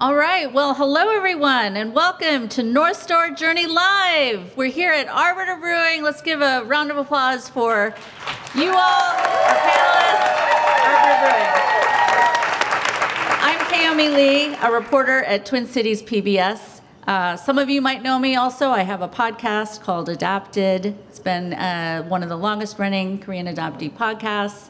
All right, well, hello everyone, and welcome to North Star Journey Live. We're here at Arbeiter Brewing. Let's give a round of applause for you all, our panelists, Arbeiter Brewing. I'm Naomi Lee, a reporter at Twin Cities PBS. Some of you might know me also. I have a podcast called Adopted. It's been one of the longest running Korean adoptee podcasts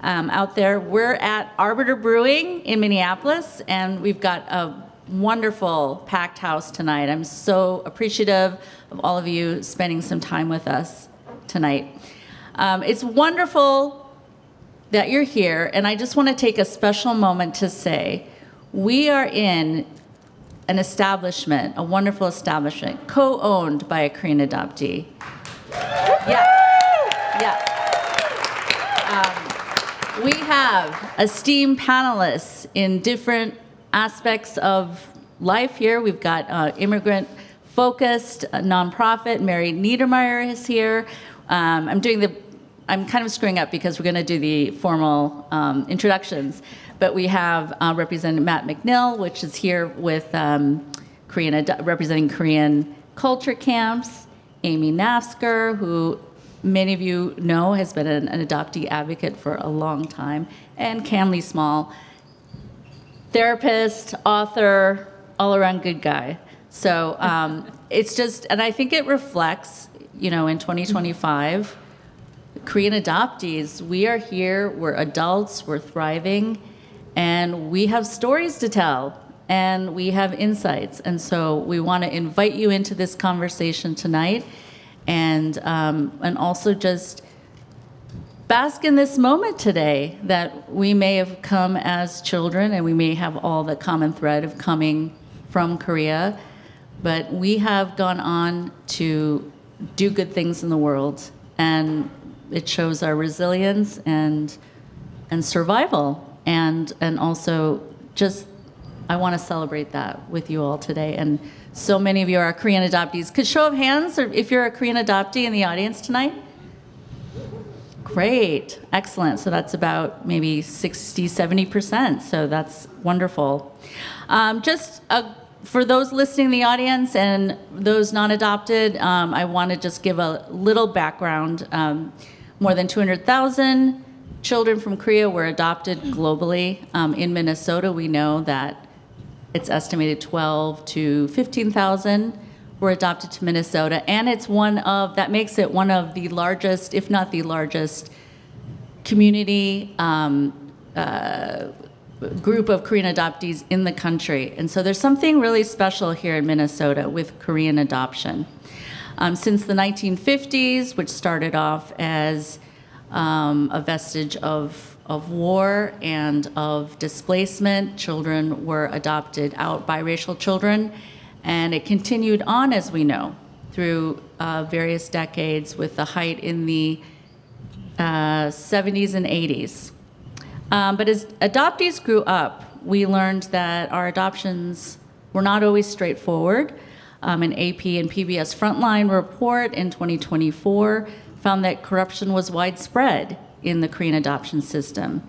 out there. We're at Arbeiter Brewing in Minneapolis, and we've got a wonderful packed house tonight. I'm so appreciative of all of you spending some time with us tonight. It's wonderful that you're here, and I just want to take a special moment to say we are in an establishment, a wonderful establishment, co-owned by a Korean adoptee. Yes. Yes. We have esteemed panelists in different aspects of life here. We've got immigrant-focused nonprofit. Mary Niedermeyer is here. I'm kind of screwing up because we're going to do the formal introductions. But we have Representative Matt McNill, which is here with representing Korean culture camps. Amy Nafsker, who many of you know has been an adoptee advocate for a long time, and Camley Small, therapist, author, all-around good guy. So it's just, and I think it reflects, you know, in 2025, Korean adoptees, we are here, we're adults, we're thriving, and we have stories to tell, and we have insights. And so we want to invite you into this conversation tonight, and also just bask in this moment today that we may have come as children, and we may have all the common thread of coming from Korea, but we have gone on to do good things in the world, and it shows our resilience and survival, and also just I want to celebrate that with you all today. And so many of you are Korean adoptees. Could show of hands if you're a Korean adoptee in the audience tonight? Great, excellent. So that's about maybe 60, 70%. So that's wonderful. For those listening in the audience and those non-adopted, I want to just give a little background. More than 200,000 children from Korea were adopted globally. In Minnesota, we know that it's estimated 12 to 15,000 were adopted to Minnesota, and that makes it one of the largest, if not the largest, community group of Korean adoptees in the country. And so there's something really special here in Minnesota with Korean adoption. Since the 1950s, which started off as a vestige of war and of displacement, children were adopted out, biracial children, and it continued on, as we know, through various decades, with the height in the 70s and 80s. But as adoptees grew up, we learned that our adoptions were not always straightforward. An AP and PBS Frontline report in 2024 found that corruption was widespread in the Korean adoption system.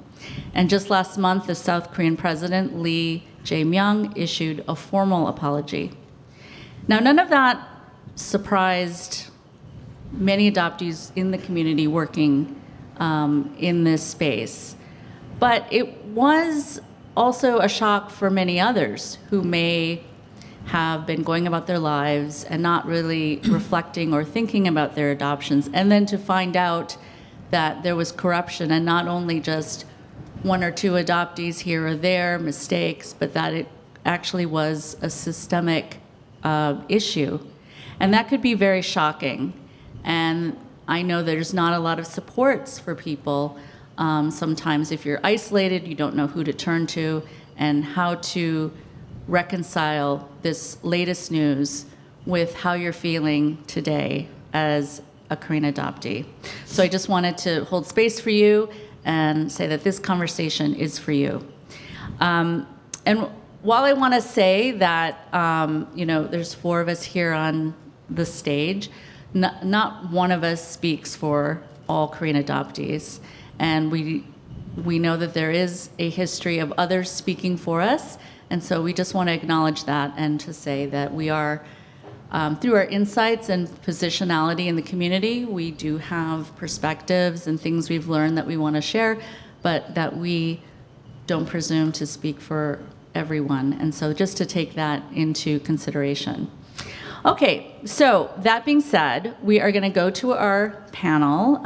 And just last month, the South Korean president, Lee Jae-myung, issued a formal apology. Now, none of that surprised many adoptees in the community working in this space. But it was also a shock for many others who may have been going about their lives and not really reflecting or thinking about their adoptions, and then to find out that there was corruption, and not only just one or two adoptees here or there, mistakes, but that it actually was a systemic issue. And that could be very shocking. And I know there's not a lot of supports for people. Sometimes if you're isolated, you don't know who to turn to and how to reconcile this latest news with how you're feeling today as a Korean adoptee. So I just wanted to hold space for you and say that this conversation is for you. And while I want to say that, there's four of us here on the stage, not one of us speaks for all Korean adoptees. And we know that there is a history of others speaking for us, And so we just want to acknowledge that and to say that we are, through our insights and positionality in the community, we do have perspectives and things we've learned that we want to share, but that we don't presume to speak for everyone. And so just to take that into consideration. Okay, so that being said, we are going to go to our panel.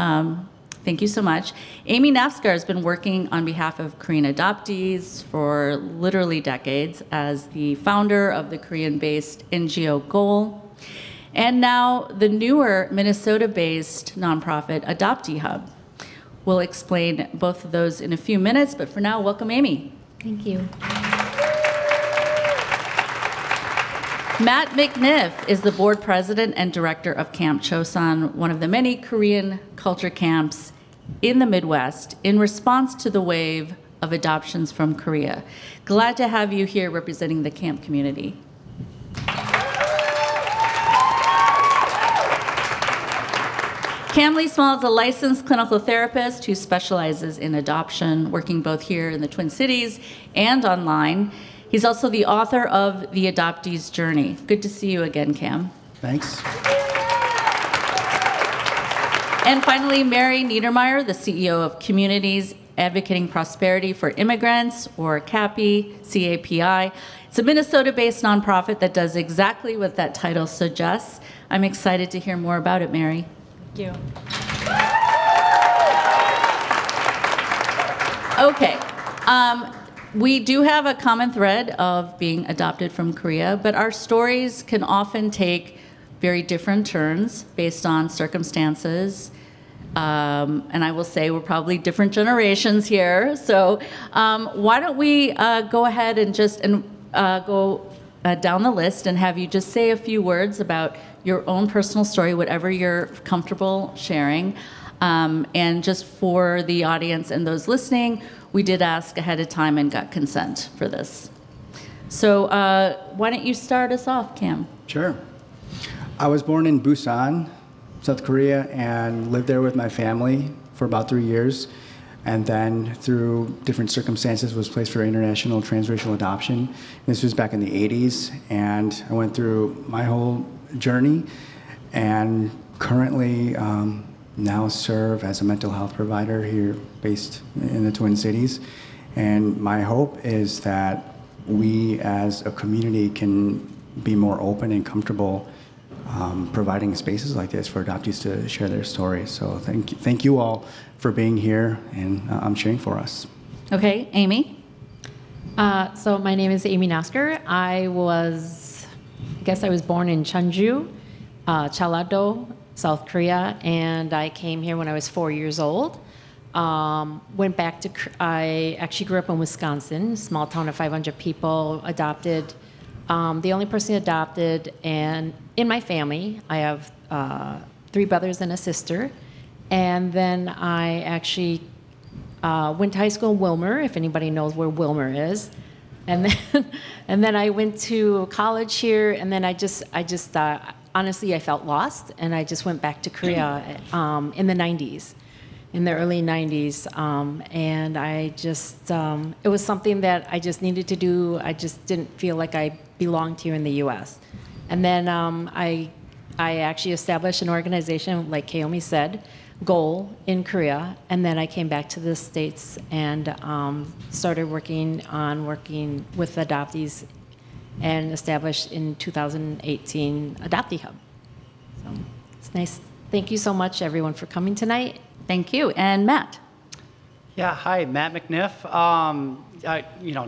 Thank you so much. Amy Nafskar has been working on behalf of Korean adoptees for literally decades as the founder of the Korean-based NGO Goal, and now the newer Minnesota-based nonprofit Adoptee Hub. We'll explain both of those in a few minutes, but for now, welcome Amy. Thank you. Matt McNiff is the board president and director of Camp Chosun, one of the many Korean culture camps in the Midwest in response to the wave of adoptions from Korea. Glad to have you here representing the camp community. Cam Lee Small is a licensed clinical therapist who specializes in adoption, working both here in the Twin Cities and online. He's also the author of The Adoptee's Journey. Good to see you again, Cam. Thanks. And finally, Mary Niedermeyer, the CEO of Communities Advocating Prosperity for Immigrants, or CAPI, C-A-P-I. It's a Minnesota-based nonprofit that does exactly what that title suggests. I'm excited to hear more about it, Mary. Thank you. Okay. We do have a common thread of being adopted from Korea, but our stories can often take very different turns based on circumstances. And I will say we're probably different generations here. So why don't we go ahead and just go down the list and have you just say a few words about your own personal story, whatever you're comfortable sharing. And just for the audience and those listening, we did ask ahead of time and got consent for this. So why don't you start us off, Cam? Sure. I was born in Busan, South Korea, and lived there with my family for about 3 years. And then through different circumstances was placed for international transracial adoption. This was back in the 80s, and I went through my whole journey and currently now serve as a mental health provider here based in the Twin Cities. And my hope is that we as a community can be more open and comfortable providing spaces like this for adoptees to share their stories. So thank you all for being here and cheering for us. Okay, Amy? So my name is Amy Nasker. I guess I was born in Cheonju, Jeollado, South Korea, and I came here when I was 4 years old. I actually grew up in Wisconsin, small town of 500 people, adopted. The only person adopted, and in my family, I have 3 brothers and a sister. And then I actually went to high school in Wilmer, if anybody knows where Wilmer is. And then I went to college here, and then I just honestly, I felt lost, and I just went back to Korea in the 90s, in the early 90s. And I just, it was something that I just needed to do. I just didn't feel like I belonged here in the U.S. And then I actually established an organization, like Kaomi said, Goal in Korea, and then I came back to the States and started working with adoptees and established in 2018 Adoptee Hub. So it's nice. Thank you so much, everyone, for coming tonight. Thank you. And Matt? Yeah, hi, Matt McNiff.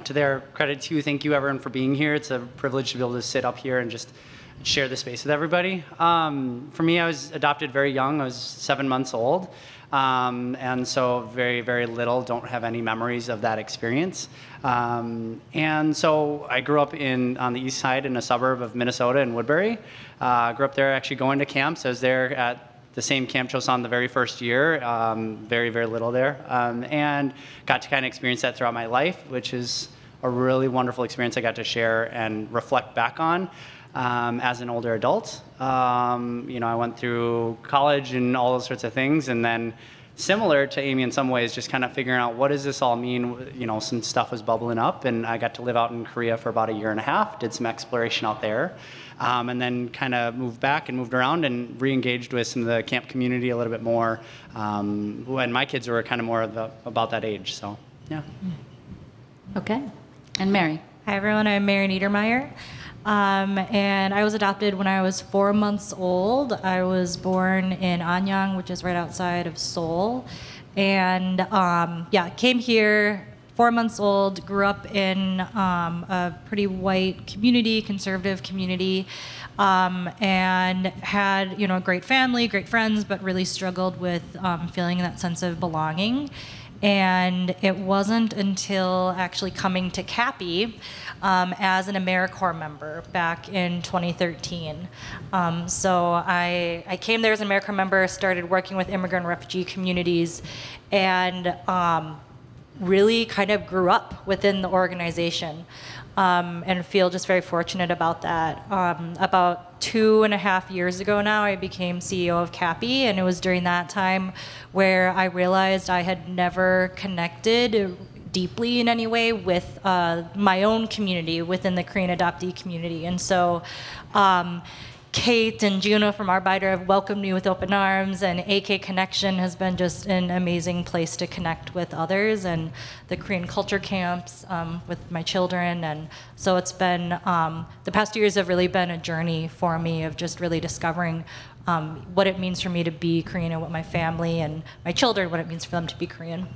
To their credit too, thank you everyone for being here. It's a privilege to be able to sit up here and just share the space with everybody. For me, I was adopted very young. I was 7 months old. And so very, very little, don't have any memories of that experience. And so I grew up on the east side in a suburb of Minnesota in Woodbury. Grew up there actually going to camps. I was there at the same Camp Chosun the very first year, very, very little there. And got to kind of experience that throughout my life, which is a really wonderful experience I got to share and reflect back on. As an older adult, I went through college and all those sorts of things, and then similar to Amy in some ways, just kind of figuring out what does this all mean. You know, some stuff was bubbling up, and I got to live out in Korea for about a year and a half, did some exploration out there, and then kind of moved back and moved around and re-engaged with some of the camp community a little bit more when my kids were kind of more about that age. So, yeah. Okay. And Mary. Hi, everyone. I'm Mary Niedermeyer. And I was adopted when I was 4 months old. I was born in Anyang, which is right outside of Seoul. And came here 4 months old, grew up in a pretty white community, conservative community, and had, a great family, great friends, but really struggled with feeling that sense of belonging. And it wasn't until actually coming to CAPI as an AmeriCorps member back in 2013. So I came there as an AmeriCorps member, started working with immigrant and refugee communities, and really kind of grew up within the organization. And feel just very fortunate about that. About 2.5 years ago now, I became CEO of CAPI, and it was during that time where I realized I had never connected deeply in any way with my own community within the Korean adoptee community. And so Kate and Juno from Arbeiter have welcomed me with open arms, and AK Connection has been just an amazing place to connect with others, and the Korean culture camps with my children. And so it's been, the past 2 years have really been a journey for me of just really discovering what it means for me to be Korean, and what my family and my children, what it means for them to be Korean.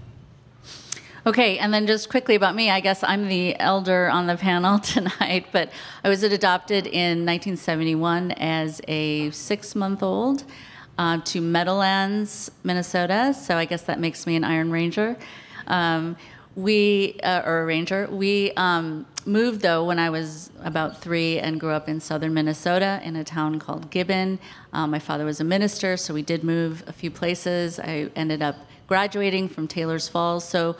Okay, and then just quickly about me, I guess I'm the elder on the panel tonight, but I was adopted in 1971 as a 6-month-old to Meadowlands, Minnesota, so I guess that makes me an Iron Ranger. Or a ranger. We moved, though, when I was about 3 and grew up in southern Minnesota in a town called Gibbon. My father was a minister, so we did move a few places. I ended up graduating from Taylor's Falls, so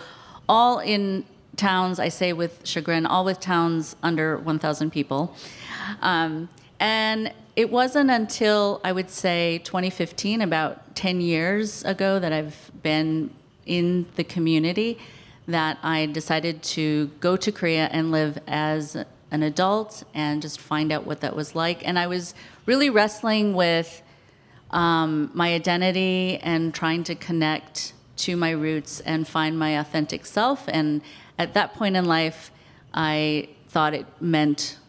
all in towns, I say with chagrin, all with towns under 1,000 people. And it wasn't until, I would say, 2015, about 10 years ago, that I've been in the community, that I decided to go to Korea and live as an adult and just find out what that was like. And I was really wrestling with my identity and trying to connect to my roots and find my authentic self. And at that point in life, I thought it meant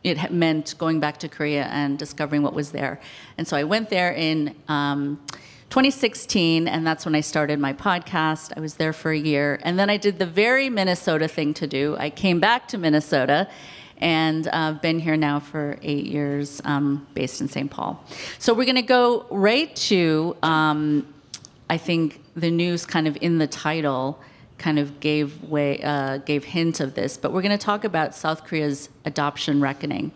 it meant going back to Korea and discovering what was there. And so I went there in 2016, and that's when I started my podcast. I was there for a year. And then I did the very Minnesota thing to do. I came back to Minnesota, and I've been here now for 8 years, based in St. Paul. So we're going to go right to I think the news kind of in the title kind of gave hint of this, but we're going to talk about South Korea's adoption reckoning.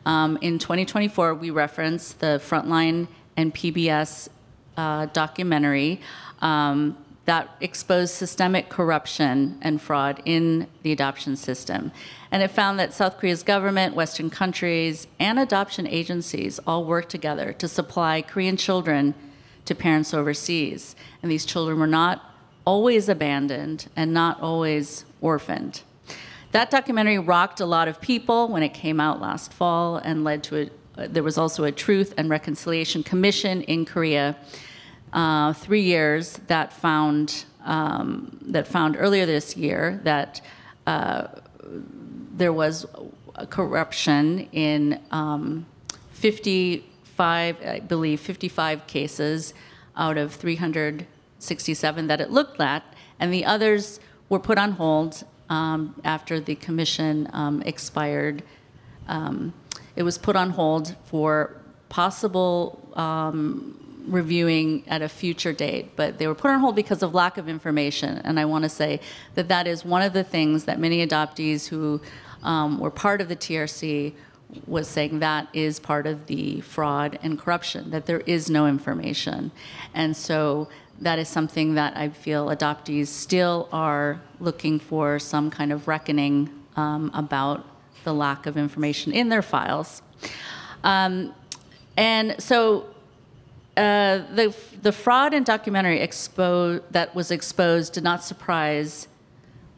In 2024, we referenced the Frontline and PBS documentary that exposed systemic corruption and fraud in the adoption system. And it found that South Korea's government, Western countries, and adoption agencies all work together to supply Korean children to parents overseas. And these children were not always abandoned and not always orphaned. That documentary rocked a lot of people when it came out last fall, and led to there was also a Truth and Reconciliation Commission in Korea, 3 years, that found earlier this year that there was corruption in 55 cases out of 367 that it looked at, and the others were put on hold after the commission expired. It was put on hold for possible reviewing at a future date, but they were put on hold because of lack of information. And I want to say that that is one of the things that many adoptees who were part of the TRC was saying that is part of the fraud and corruption, that there is no information. And so that is something that I feel adoptees still are looking for some kind of reckoning about the lack of information in their files. And so the fraud in documentary that was exposed did not surprise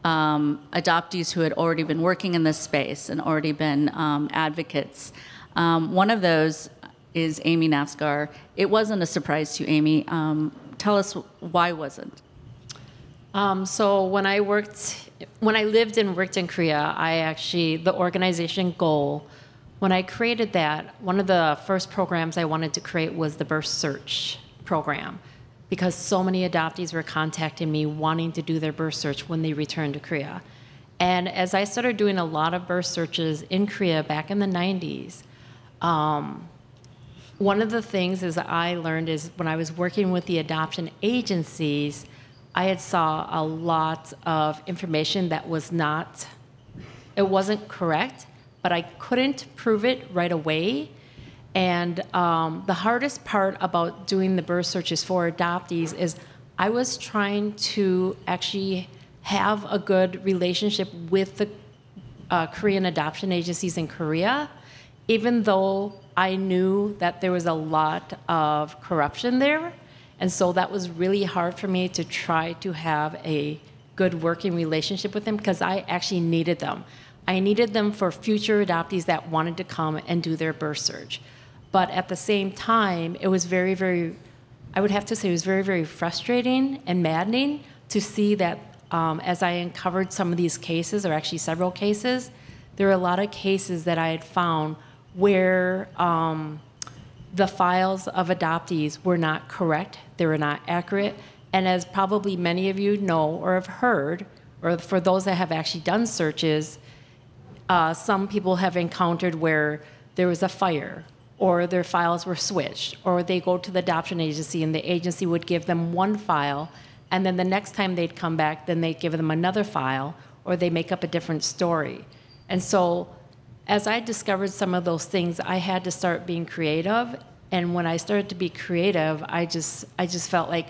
adoptees who had already been working in this space and already been advocates. One of those is Amy Nafsgar. It wasn't a surprise to you, Amy. Tell us why wasn't? So when I lived and worked in Korea, the organization goal, when I created that, one of the first programs I wanted to create was the birth search program, because so many adoptees were contacting me wanting to do their birth search when they returned to Korea. And as I started doing a lot of birth searches in Korea back in the 90s, one of the things I learned is when I was working with the adoption agencies, I had saw a lot of information that wasn't correct, but I couldn't prove it right away. And the hardest part about doing the birth searches for adoptees is I was trying to actually have a good relationship with the Korean adoption agencies in Korea, even though I knew that there was a lot of corruption there. And so that was really hard for me to try to have a good working relationship with them, because I actually needed them. I needed them for future adoptees that wanted to come and do their birth search. But at the same time, it was very, very, I would have to say it was very, very frustrating and maddening to see that as I uncovered some of these cases, or actually several cases, there were a lot of cases that I had found where the files of adoptees were not correct, they were not accurate. And as probably many of you know or have heard, or for those that have actually done searches, some people have encountered where there was a fire, or their files were switched, or they go to the adoption agency and the agency would give them one file, and then the next time they'd come back, then they'd give them another file, or they make up a different story. And so as I discovered some of those things, I had to start being creative. And when I started to be creative, I just felt like,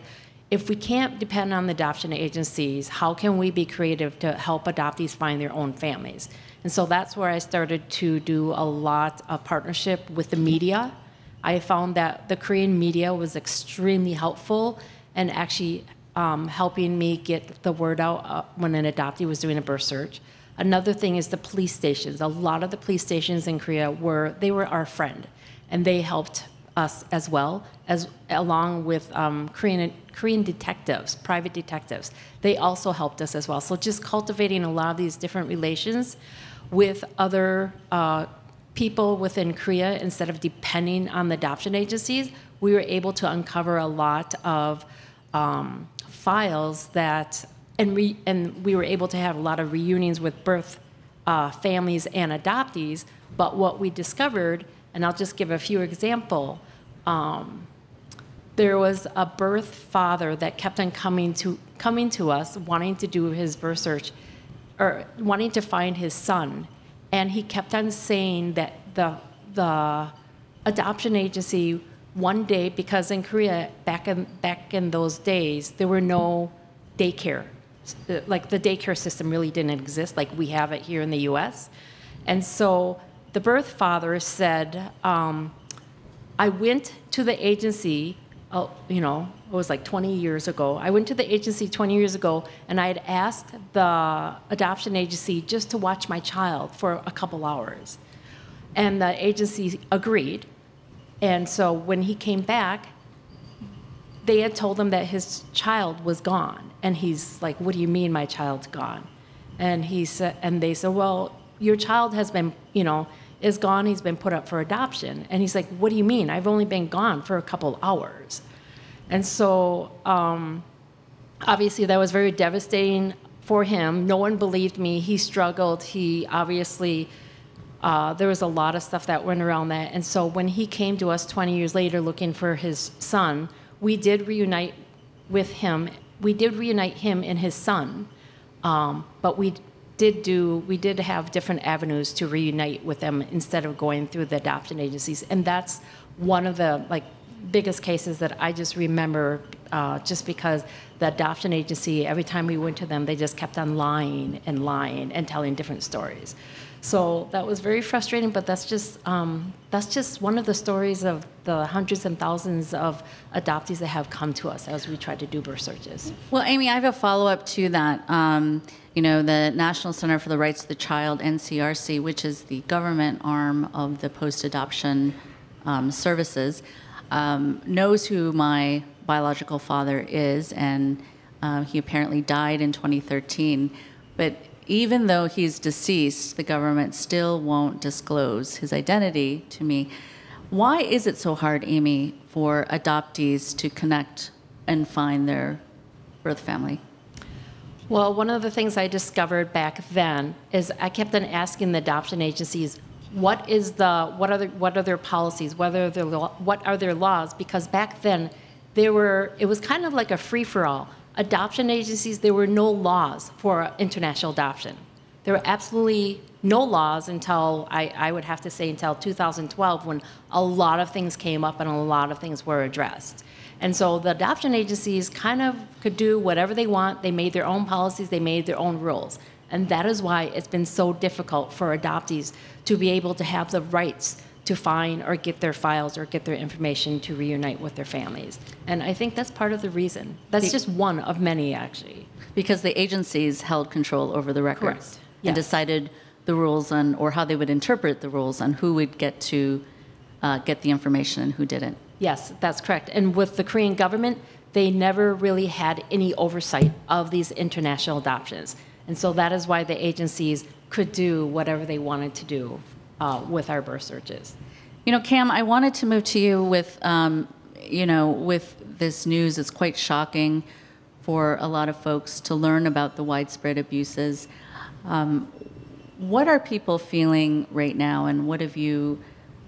if we can't depend on the adoption agencies, how can we be creative to help adoptees find their own families? And so that's where I started to do a lot of partnership with the media. I found that the Korean media was extremely helpful and actually helping me get the word out when an adoptee was doing a birth search. Another thing is the police stations. A lot of the police stations in Korea were our friend, and they helped us as well, along with Korean detectives, private detectives. They also helped us as well. So just cultivating a lot of these different relations with other people within Korea, instead of depending on the adoption agencies, we were able to uncover a lot of files that, and we were able to have a lot of reunions with birth families and adoptees. But what we discovered, and I'll just give a few examples, there was a birth father that kept on coming to us, wanting to do his birth search, or wanting to find his son. And he kept on saying that the adoption agency one day, because in Korea, back in those days, there were no daycare. Like, the daycare system really didn't exist like we have it here in the US. And so the birth father said, I went to the agency, it was like 20 years ago. I went to the agency 20 years ago, and I had asked the adoption agency just to watch my child for a couple hours. And the agency agreed. And so when he came back, they had told him that his child was gone. And he's like, what do you mean my child's gone? And they said, well, your child has been, is gone. He's been put up for adoption. And he's like, what do you mean? I've only been gone for a couple hours. And so obviously that was very devastating for him. No one believed me. He struggled. He obviously, there was a lot of stuff that went around that. And so when he came to us 20 years later looking for his son, we did reunite with him. We did reunite him and his son, but we did have different avenues to reunite with them instead of going through the adoption agencies. And that's one of the biggest cases that I just remember, just because the adoption agency, every time we went to them, they just kept on lying and telling different stories. So that was very frustrating, but that's just one of the stories of the hundreds and thousands of adoptees that have come to us as we try to do birth searches. Well, Amy, I have a follow-up to that. The National Center for the Rights of the Child, NCRC, which is the government arm of the post-adoption services, knows who my biological father is, and he apparently died in 2013. But even though he's deceased, the government still won't disclose his identity to me. Why is it so hard, Amy, for adoptees to connect and find their birth family? Well, one of the things I discovered back then is I kept on asking the adoption agencies, what are their policies, what are their laws? Because back then, it was kind of like a free-for-all. Adoption agencies, there were no laws for international adoption. There were absolutely no laws until, I would have to say, until 2012, when a lot of things came up and a lot of things were addressed. And so the adoption agencies kind of could do whatever they want. They made their own policies, they made their own rules. And that is why it's been so difficult for adoptees to be able to have the rights to find or get their files or get their information to reunite with their families. And I think that's part of the reason. That's just one of many, actually. Because the agencies held control over the records. Correct. And Yes. decided the rules on, or how they would interpret the rules on who would get to get the information and who didn't. Yes, that's correct. And with the Korean government, they never really had any oversight of these international adoptions. And so that is why the agencies could do whatever they wanted to do with our birth searches. Cam, I wanted to move to you with, with this news. It's quite shocking for a lot of folks to learn about the widespread abuses. What are people feeling right now, and what have you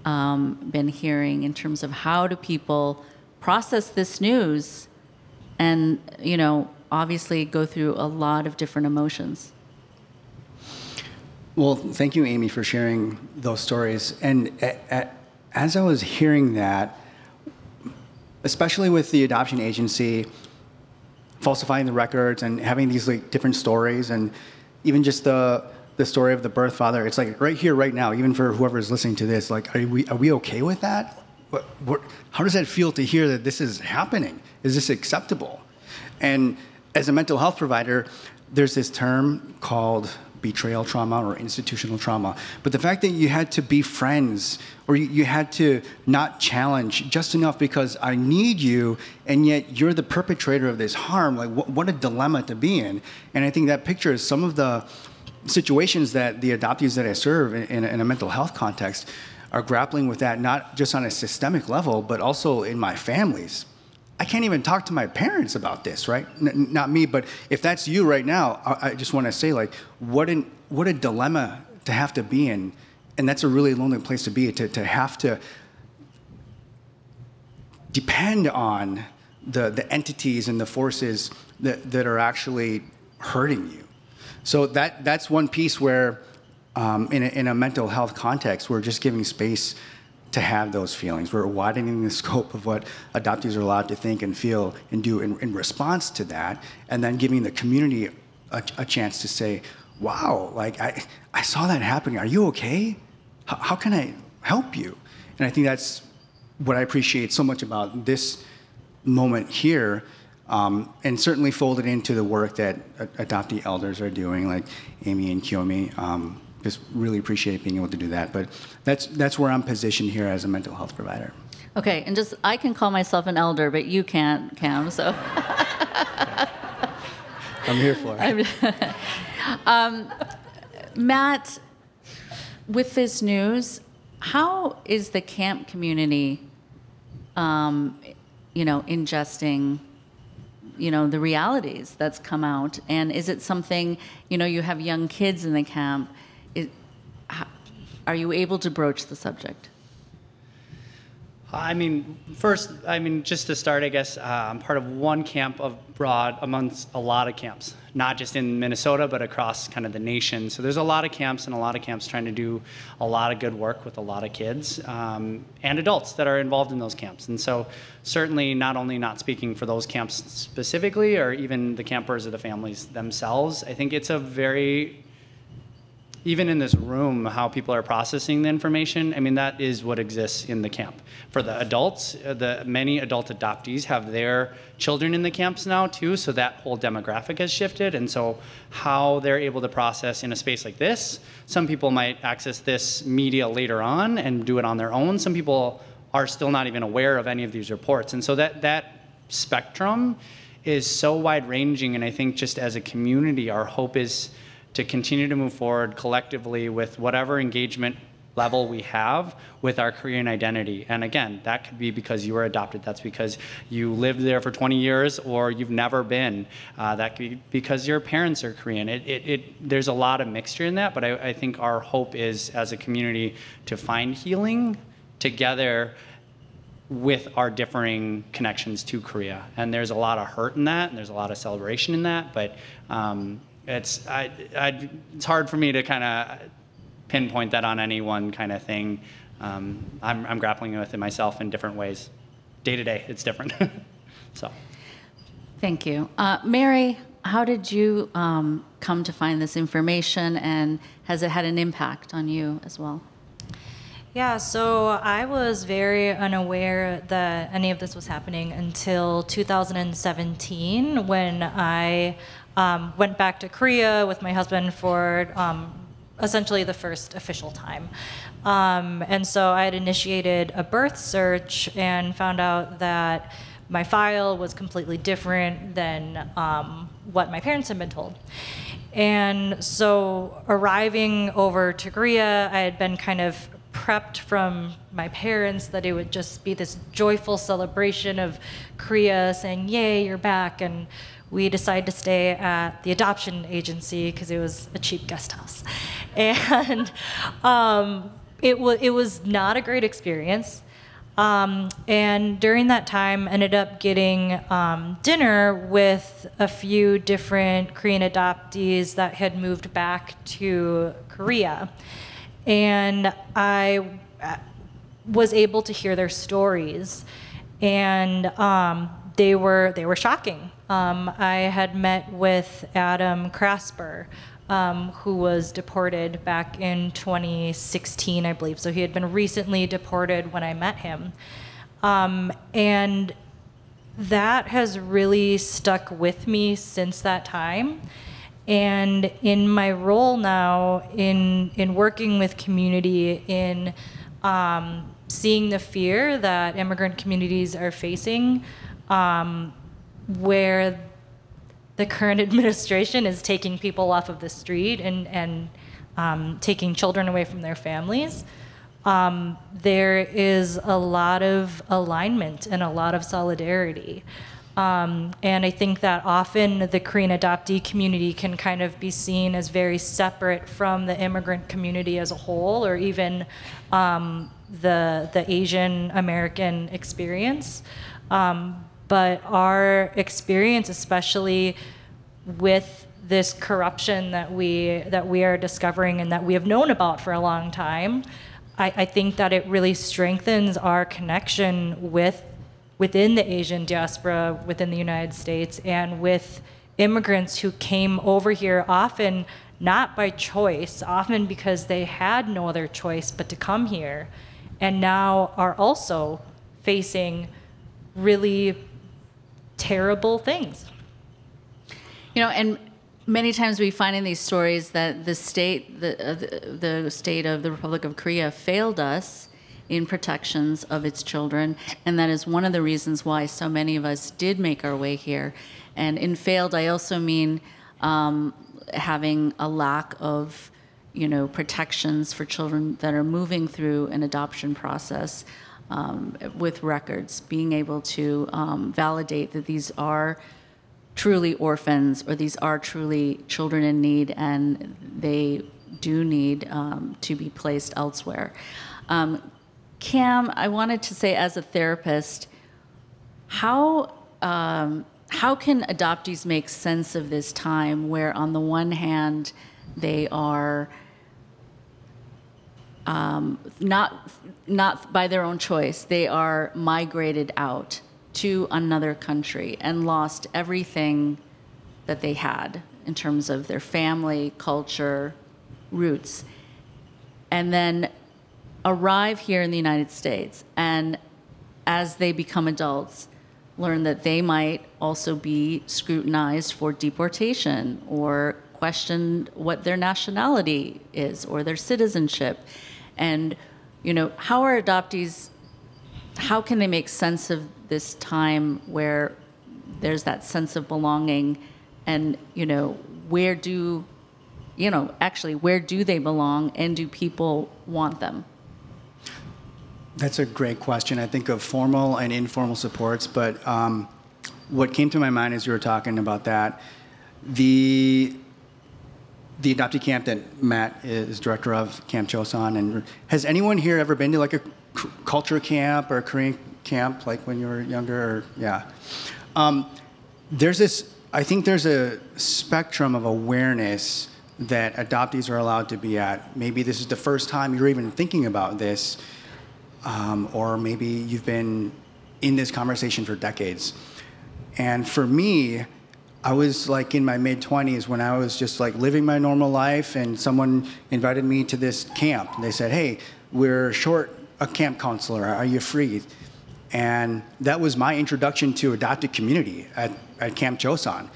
been hearing in terms of how do people process this news and, obviously go through a lot of different emotions? Well, thank you, Amy, for sharing those stories. And as I was hearing that, especially with the adoption agency falsifying the records and having these different stories, and even just the story of the birth father, it's like right here, right now, even for whoever is listening to this, like, are we okay with that? How does that feel to hear that this is happening? Is this acceptable? And as a mental health provider, there's this term called betrayal trauma or institutional trauma. But the fact that you had to be friends, or you had to not challenge just enough because I need you, and yet you're the perpetrator of this harm, like what a dilemma to be in. And I think that pictures some of the situations that the adoptees that I serve in a mental health context are grappling with, that not just on a systemic level, but also in my families. I can't even talk to my parents about this, right? Not me, but if that's you right now, I just want to say, what a dilemma to have to be in. And that's a really lonely place to be, to have to depend on the entities and the forces that are actually hurting you. So that's one piece where, in a mental health context, we're just giving space to have those feelings. We're widening the scope of what adoptees are allowed to think and feel and do in response to that, and then giving the community a chance to say, wow, I saw that happening. Are you okay? How can I help you? And I think that's what I appreciate so much about this moment here, and certainly folded into the work that adoptee elders are doing, like Amy and Kiyomi. Just really appreciate being able to do that. But that's where I'm positioned here as a mental health provider. Okay, and I can call myself an elder, but you can't, Cam, so. I'm here for it. Matt, with this news, how is the camp community, ingesting, the realities that's come out? And is it something, you have young kids in the camp, are you able to broach the subject? Just to start, I guess, I'm part of one camp abroad amongst a lot of camps, not just in Minnesota, but across kind of the nation. So there's a lot of camps trying to do a lot of good work with a lot of kids and adults that are involved in those camps. And so certainly not only not speaking for those camps specifically, or even the campers or the families themselves, I think it's a very even in this room, how people are processing the information, I mean, that is what exists in the camp. For the adults, the many adult adoptees have their children in the camps now too, so that whole demographic has shifted. And so how they're able to process in a space like this, some people might access this media later on and do it on their own. Some people are still not even aware of any of these reports. And so that spectrum is so wide-ranging, and I think just as a community, our hope is to continue to move forward collectively with whatever engagement level we have with our Korean identity. And again, that could be because you were adopted. That's because you lived there for 20 years or you've never been. That could be because your parents are Korean. There's a lot of mixture in that, but I think our hope is as a community to find healing together with our differing connections to Korea. And there's a lot of hurt in that, and there's a lot of celebration in that, but it's hard for me to kind of pinpoint that on any one kind of thing. I'm grappling with it myself in different ways. Day to day, it's different. So, thank you. Mary, how did you come to find this information, and has it had an impact on you as well? Yeah, so I was very unaware that any of this was happening until 2017 when I went back to Korea with my husband for essentially the first official time. And so I had initiated a birth search and found out that my file was completely different than what my parents had been told. And so arriving over to Korea, I had been kind of prepped from my parents that it would just be this joyful celebration of Korea saying, yay, you're back. And we decided to stay at the adoption agency because it was a cheap guest house. And it was not a great experience. And during that time, ended up getting dinner with a few different Korean adoptees that had moved back to Korea. And I was able to hear their stories, and they were shocking. I had met with Adam Krasper, who was deported back in 2016, I believe. So he had been recently deported when I met him. And that has really stuck with me since that time. And in my role now in working with community, in seeing the fear that immigrant communities are facing, where the current administration is taking people off of the street and taking children away from their families, there is a lot of alignment and a lot of solidarity. And I think that often the Korean adoptee community can kind of be seen as very separate from the immigrant community as a whole, or even the Asian American experience. But our experience, especially with this corruption that we are discovering and that we have known about for a long time, I think that it really strengthens our connection within the Asian diaspora within the United States, and with immigrants who came over here often not by choice, often because they had no other choice but to come here, and now are also facing really terrible things. You know, and many times we find in these stories that the state, the state of the Republic of Korea failed us in protections of its children, and that is one of the reasons why so many of us did make our way here. And in failed, I also mean having a lack of, protections for children that are moving through an adoption process, with records, being able to validate that these are truly orphans, or these are truly children in need, and they do need to be placed elsewhere. Cam, I wanted to say, as a therapist, how can adoptees make sense of this time where, on the one hand, they are not by their own choice, they are migrated out to another country and lost everything that they had in terms of their family, culture, roots, and then arrive here in the United States, and as they become adults, learn that they might also be scrutinized for deportation or questioned what their nationality is or their citizenship. And, how are adoptees, how can they make sense of this time where there's that sense of belonging, and, where do they belong, and do people want them? That's a great question. I think of formal and informal supports, but what came to my mind as you were talking about that, the adoptee camp that Matt is director of, Camp Chosun, and has anyone here ever been to like a culture camp or a Korean camp, like when you were younger? Or, yeah. I think there's a spectrum of awareness that adoptees are allowed to be at. Maybe this is the first time you're even thinking about this, or maybe you've been in this conversation for decades. And for me, I was like in my mid-20s when I was just like living my normal life, and someone invited me to this camp. They said, hey, we're short a camp counselor, are you free? And that was my introduction to adopted community at Camp Chosun.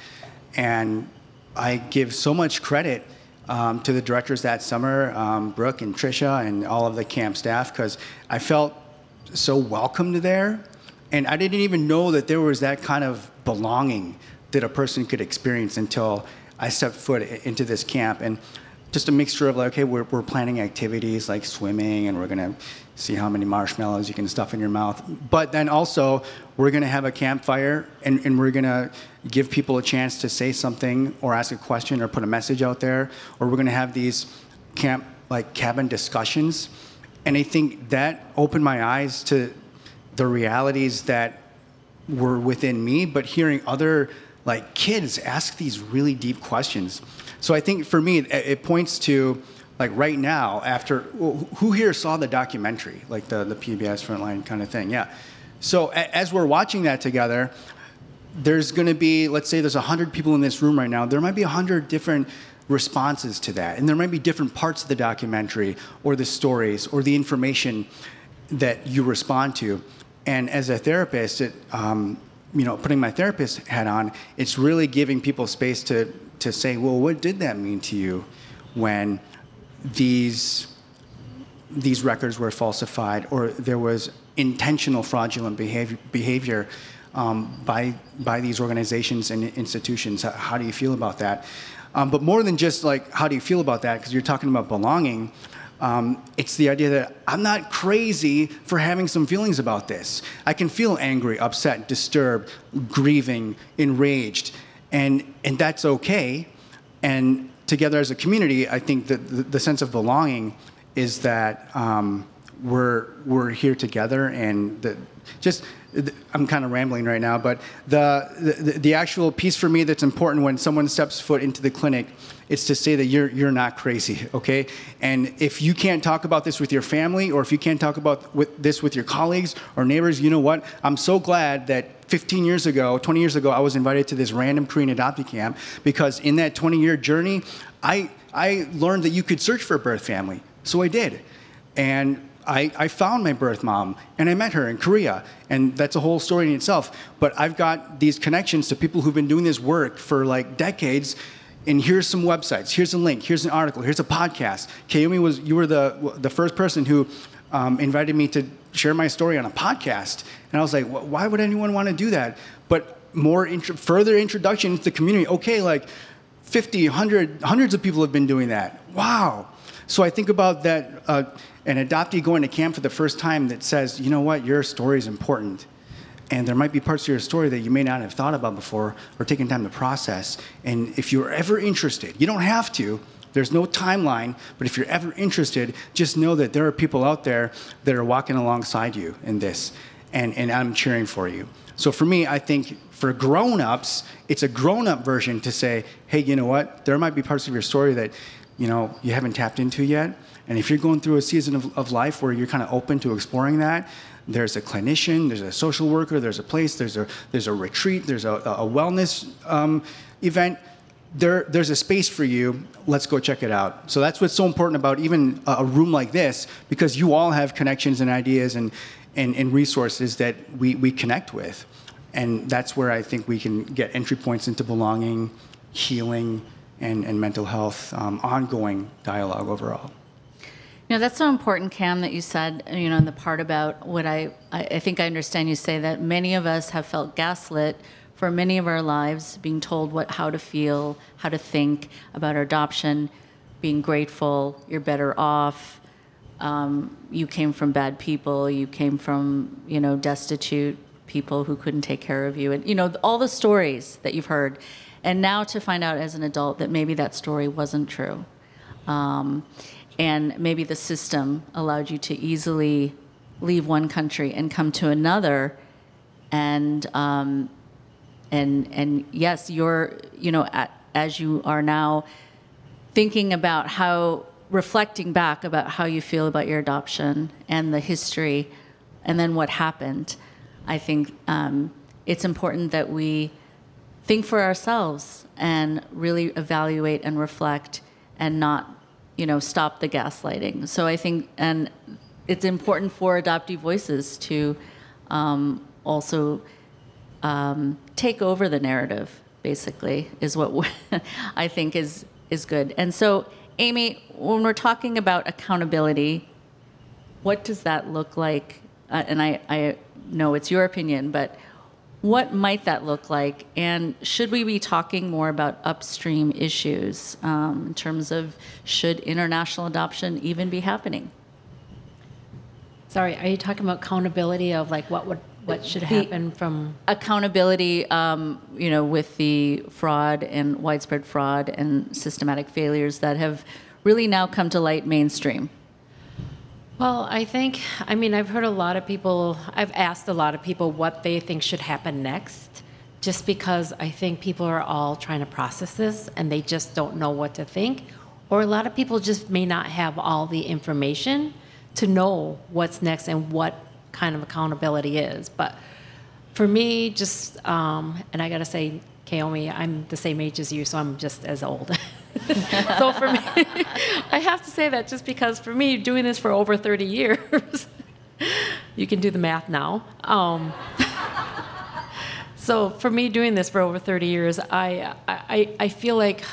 And I give so much credit to the directors that summer, Brooke and Trisha and all of the camp staff, because I felt so welcomed there. And I didn't even know that there was that kind of belonging that a person could experience until I stepped foot into this camp. And just a mixture of like, okay, we're planning activities like swimming, and we're gonna see how many marshmallows you can stuff in your mouth. But then also, we're gonna have a campfire, and we're gonna give people a chance to say something or ask a question or put a message out there, or we're gonna have these cabin discussions. And I think that opened my eyes to the realities that were within me, but hearing other kids ask these really deep questions. So I think for me, it points to right now, after, who here saw the documentary, like the PBS Frontline kind of thing? Yeah. So as we're watching that together, there's going to be, let's say there's 100 people in this room right now, there might be 100 different responses to that. And there might be different parts of the documentary or the stories or the information that you respond to. And as a therapist, putting my therapist hat on, it's really giving people space to say, well, what did that mean to you when these records were falsified, or there was intentional fraudulent behavior by these organizations and institutions? How do you feel about that? But more than just how do you feel about that, because you're talking about belonging, it's the idea that I'm not crazy for having some feelings about this. I can feel angry, upset, disturbed, grieving, enraged, and that's okay. And together as a community, I think that the sense of belonging is that we're here together, and I'm kind of rambling right now, but the actual piece for me that's important when someone steps foot into the clinic, it's to say that you're not crazy, okay? And if you can't talk about this with your family, or if you can't talk about this with your colleagues or neighbors, you know what? I'm so glad that 20 years ago, I was invited to this random Korean adoptee camp, because in that 20-year journey, I learned that you could search for a birth family. So I did. And I found my birth mom, and I met her in Korea, and that's a whole story in itself. But I've got these connections to people who've been doing this work for decades, and here's some websites, here's a link, here's an article, here's a podcast. Kayomi, you were the first person who invited me to share my story on a podcast, and I was like, why would anyone want to do that? But further introduction to the community. Okay, 50, 100, hundreds of people have been doing that. Wow. So I think about that, an adoptee going to camp for the first time that says, you know what, your story is important. And there might be parts of your story that you may not have thought about before or taken time to process. And if you're ever interested, you don't have to, there's no timeline, but if you're ever interested, just know that there are people out there that are walking alongside you in this, and I'm cheering for you. So for me, I think for grown-ups, it's a grown-up version to say, hey, you know what, there might be parts of your story that you haven't tapped into yet. And if you're going through a season of life where you're kind of open to exploring that, there's a clinician, there's a social worker, there's a place, there's a retreat, there's a wellness event. there's a space for you. Let's go check it out. So that's what's so important about even a room like this, because you all have connections and ideas and resources that we connect with. And that's where I think we can get entry points into belonging, healing, and mental health, ongoing dialogue overall. You know, that's so important, Cam, that you said, you know, in the part about what I think I understand you say that many of us have felt gaslit for many of our lives, being told how to feel, how to think about our adoption, being grateful, you're better off, you came from bad people, you came from, you know, destitute people who couldn't take care of you, and, you know, all the stories that you've heard. And now to find out as an adult that maybe that story wasn't true. And maybe the system allowed you to easily leave one country and come to another, and yes, you're, you know, as you are now thinking about reflecting back about how you feel about your adoption and the history, and then what happened. I think it's important that we think for ourselves and really evaluate and reflect, and not, you know, stop the gaslighting. So I think, and it's important for adoptee voices to also take over the narrative, basically, is what I think is good. And so, Amy, when we're talking about accountability, what does that look like? And I know it's your opinion, but what might that look like? And should we be talking more about upstream issues in terms of should international adoption even be happening? Sorry, are you talking about accountability of like what should happen from accountability? You know, with the fraud and widespread fraud and systematic failures that have really now come to light mainstream. Well, I mean, I've heard I've asked a lot of people what they think should happen next, just because I think people are all trying to process this and they just don't know what to think. Or a lot of people just may not have all the information to know what's next and what kind of accountability is. But for me, just, and I gotta say, Kaomi, I'm the same age as you, so I'm just as old. So for me, I have to say that just because for me, doing this for over 30 years, you can do the math now. So for me, doing this for over 30 years, I feel like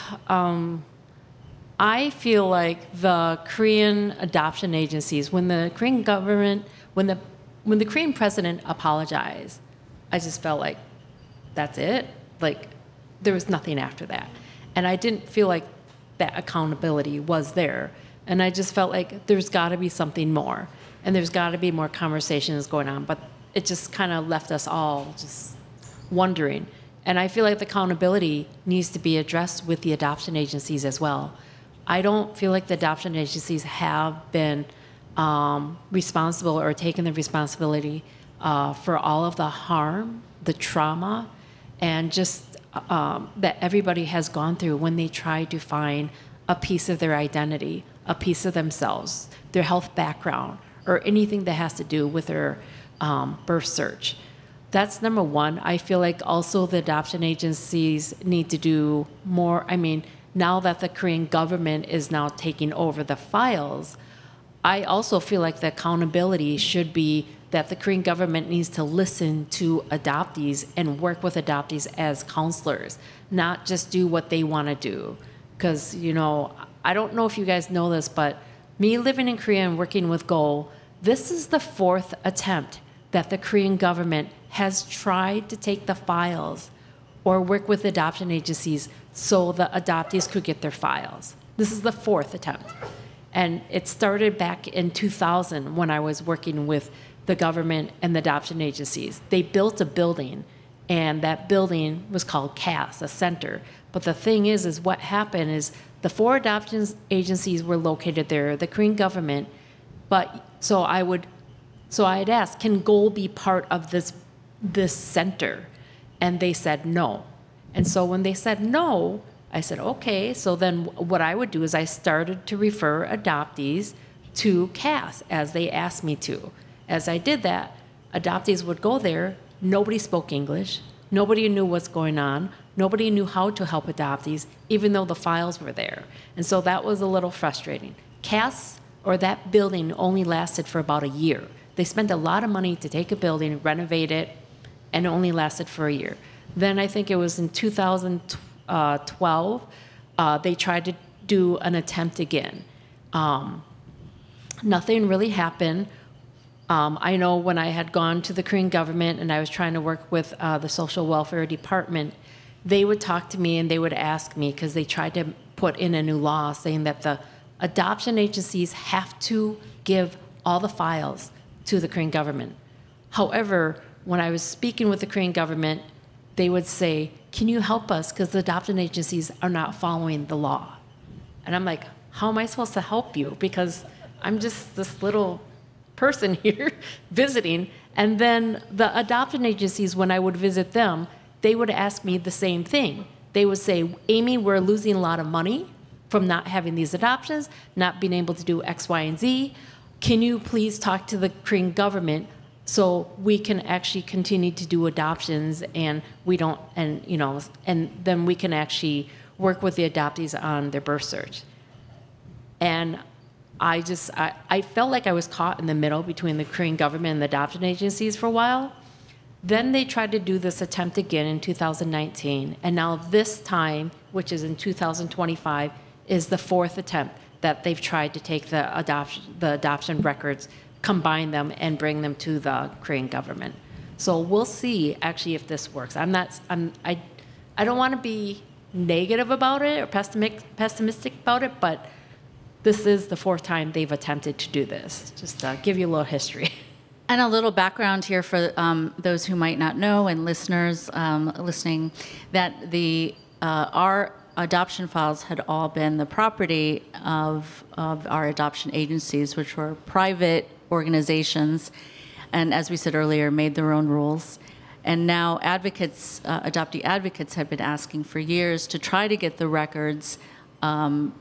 the Korean adoption agencies, when the Korean government, when the Korean president apologized, I just felt like that's it. Like there was nothing after that, and I didn't feel like that accountability was there. And I just felt like there's got to be something more, and there's got to be more conversations going on. But it just kind of left us all just wondering. And I feel like the accountability needs to be addressed with the adoption agencies as well. I don't feel like the adoption agencies have been responsible or taken the responsibility for all of the harm, the trauma, and just that everybody has gone through when they try to find a piece of their identity, a piece of themselves, their health background, or anything that has to do with their birth search. That's number one. I feel like also the adoption agencies need to do more. I mean, now that the Korean government is now taking over the files, I also feel like the accountability should be that the Korean government needs to listen to adoptees and work with adoptees as counselors, not just do what they want to do. Because, you know, I don't know if you guys know this, but me living in Korea and working with Go, this is the 4th attempt that the Korean government has tried to take the files or work with adoption agencies so the adoptees could get their files. This is the 4th attempt. And it started back in 2000 when I was working with the government and the adoption agencies. They built a building, and that building was called CAS, a center. But the thing is what happened is the 4 adoption agencies were located there, the Korean government, but so I'd ask, can GOAL be part of this center? And they said no. And so when they said no, I said, okay, so then what I would do is I started to refer adoptees to CAS as they asked me to. As I did that, adoptees would go there, nobody spoke English, nobody knew what's going on, Nobody knew how to help adoptees, even though the files were there. And so that was a little frustrating. CAS, or that building, only lasted for about a year. They spent a lot of money to take a building, renovate it, and it only lasted for a year. Then I think it was in 2012, they tried to do an attempt again. Nothing really happened. I know when I had gone to the Korean government and I was trying to work with the social welfare department, they would talk to me and they would ask me, because they tried to put in a new law saying that the adoption agencies have to give all the files to the Korean government. However, when I was speaking with the Korean government, they would say, can you help us, because the adoption agencies are not following the law. And I'm like, how am I supposed to help you? Because I'm just this little person here visiting. And then the adoption agencies, when I would visit them, they would ask me the same thing. They would say, Amy, we're losing a lot of money from not having these adoptions, not being able to do X, Y, and Z. Can you please talk to the Korean government so we can actually continue to do adoptions, and we don't, and you know, and then we can actually work with the adoptees on their birth search. And I felt like I was caught in the middle between the Korean government and the adoption agencies for a while. Then they tried to do this attempt again in 2019, and now this time, which is in 2025, is the fourth attempt that they've tried to take the adoption records, combine them, and bring them to the Korean government. So we'll see actually if this works. I don't want to be negative about it or pessimistic about it, but this is the fourth time they've attempted to do this. Just to give you a little history. And a little background here for those who might not know, and listeners listening, that our adoption files had all been the property of our adoption agencies, which were private organizations, and as we said earlier, made their own rules. And now advocates, adoptee advocates, have been asking for years to try to get the records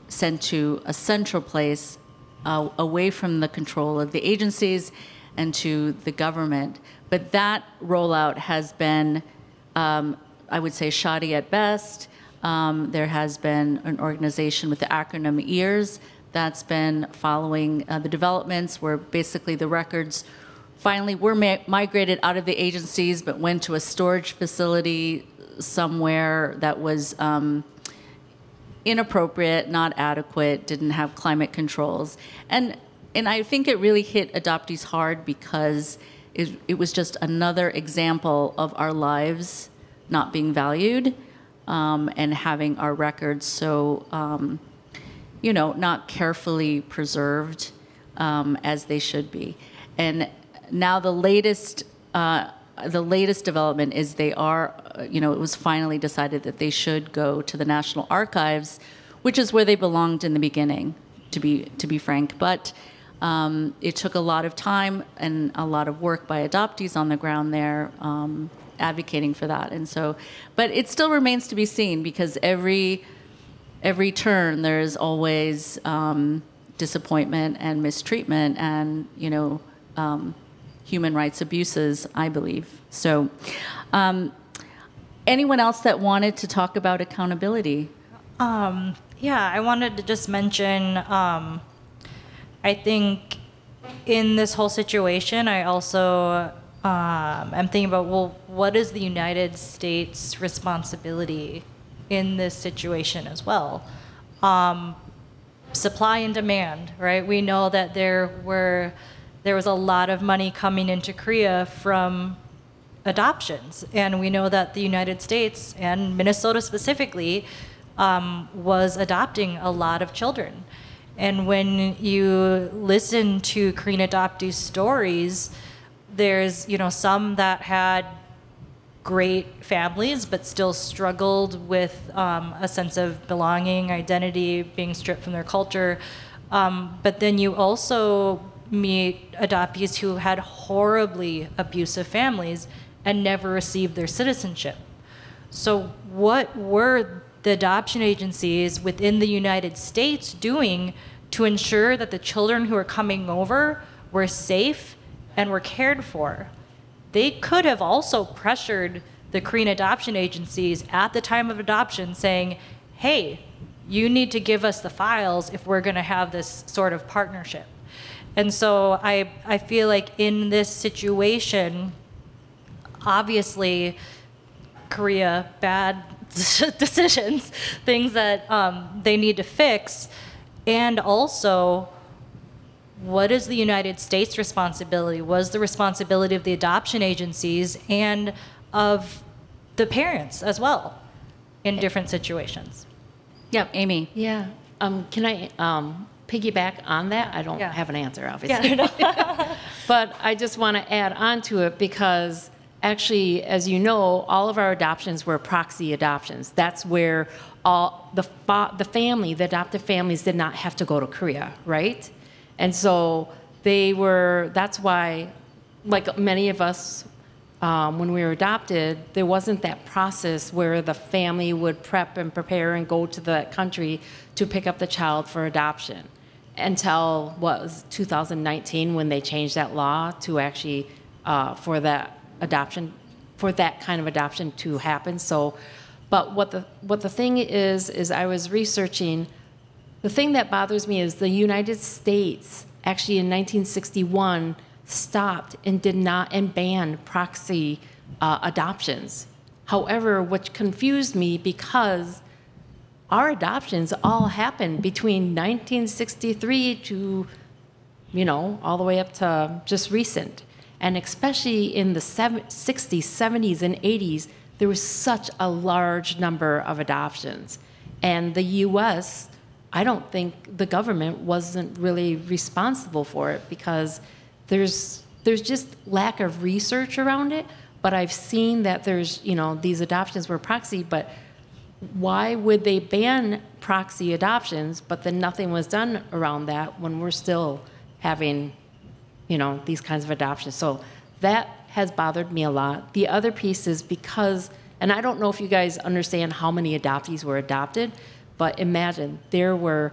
sent to a central place away from the control of the agencies and to the government. But that rollout has been, I would say, shoddy at best. There has been an organization with the acronym EARS that's been following the developments, where basically the records finally were migrated out of the agencies but went to a storage facility somewhere that was inappropriate, not adequate, didn't have climate controls. And I think it really hit adoptees hard because it was just another example of our lives not being valued, and having our records so, not carefully preserved as they should be. And now the latest development is they are, it was finally decided that they should go to the National Archives, which is where they belonged in the beginning, to be frank. But it took a lot of time and a lot of work by adoptees on the ground there, advocating for that. And so, but it still remains to be seen, because every turn there's always disappointment and mistreatment and human rights abuses, I believe. So anyone else that wanted to talk about accountability? Yeah, I wanted to just mention, I think in this whole situation, I also I'm thinking about, well, what is the United States' responsibility in this situation as well? Supply and demand, right? We know that there was a lot of money coming into Korea from adoptions, and we know that the United States, and Minnesota specifically, was adopting a lot of children. And when you listen to Korean adoptees' stories, there's some that had great families but still struggled with a sense of belonging, identity, being stripped from their culture. But then you also meet adoptees who had horribly abusive families and never received their citizenship. So what were the adoption agencies within the United States doing to ensure that the children who were coming over were safe and were cared for? They could have also pressured the Korean adoption agencies at the time of adoption saying, hey, you need to give us the files if we're going to have this sort of partnership. And so I feel like in this situation, obviously, Korea, bad decisions, things that they need to fix, and also, what is the United States' responsibility? Was the responsibility of the adoption agencies and of the parents as well in different situations? Yep, Amy. Yeah. Can I piggyback on that? I don't Yeah. have an answer, obviously. Yeah. But I just want to add on to it because actually, as you know, all of our adoptions were proxy adoptions. That's where all the adoptive families did not have to go to Korea, right? And so that's why, like many of us, when we were adopted, there wasn't that process where the family would prep and prepare and go to the country to pick up the child for adoption until, what was 2019 when they changed that law to actually, for that kind of adoption to happen. So, but what the thing is I was researching. The thing that bothers me is the United States actually in 1961 stopped and banned proxy adoptions. However, what confused me because our adoptions all happened between 1963 to, all the way up to just recent. And especially in the 60s, 70s, and 80s, there was such a large number of adoptions. And the U.S., I don't think the government wasn't really responsible for it because there's just lack of research around it. But I've seen that there's, these adoptions were proxy, but why would they ban proxy adoptions, but then nothing was done around that when we're still having, these kinds of adoptions? So that has bothered me a lot. The other piece is because, and I don't know if you guys understand how many adoptees were adopted, but imagine there was